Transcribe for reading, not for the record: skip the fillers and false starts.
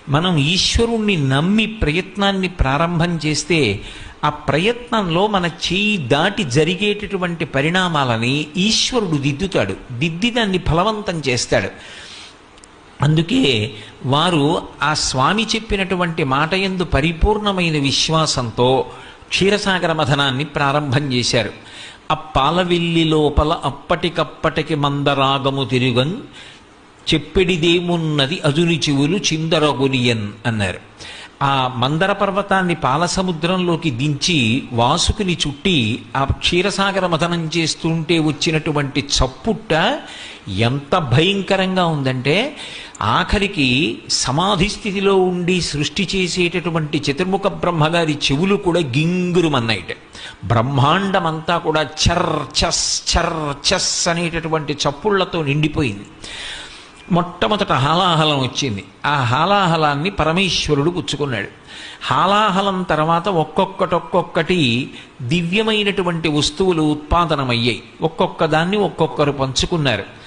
మనం ఈశ్వరుణ్ణి నమ్మి ప్రయత్నాన్ని ప్రారంభం చేస్తే ఆ ప్రయత్నంలో మన చేయి దాటి జరిగేటటువంటి పరిణామాలని ఈశ్వరుడు దిద్దుతాడు, దిద్ది దాన్ని ఫలవంతం చేస్తాడు. అందుకే వారు ఆ స్వామి చెప్పినటువంటి మాట యందు పరిపూర్ణమైన విశ్వాసంతో క్షీరసాగర మథనాన్ని ప్రారంభం చేశారు. ఆ పాలవెల్లి లోపల అప్పటికప్పటికి మందరాగము తిరుగన్ చెప్పెడిదేమున్నది అజుని చెవులు చిందరగునియన్ అన్నారు. ఆ మందర పర్వతాన్ని పాలసముద్రంలోకి దించి వాసుకుని చుట్టి ఆ క్షీరసాగర మథనం చేస్తుంటే వచ్చినటువంటి చప్పుట్ట ఎంత భయంకరంగా ఉందంటే, ఆఖరికి సమాధి స్థితిలో ఉండి సృష్టి చేసేటటువంటి చతుర్ముఖ బ్రహ్మగారి చెవులు కూడా గింగురుమన్నాయిట. బ్రహ్మాండమంతా కూడా చర్ చస్ అనేటటువంటి చప్పుళ్లతో నిండిపోయింది. మొట్టమొదట హాలాహలం వచ్చింది. ఆ హాలాహలాన్ని పరమేశ్వరుడు పుచ్చుకున్నాడు. హాలాహలం తర్వాత ఒక్కొక్కటి దివ్యమైనటువంటి వస్తువులు ఉత్పాదనమయ్యాయి. ఒక్కొక్క దాన్ని ఒక్కొక్కరు పంచుకున్నారు.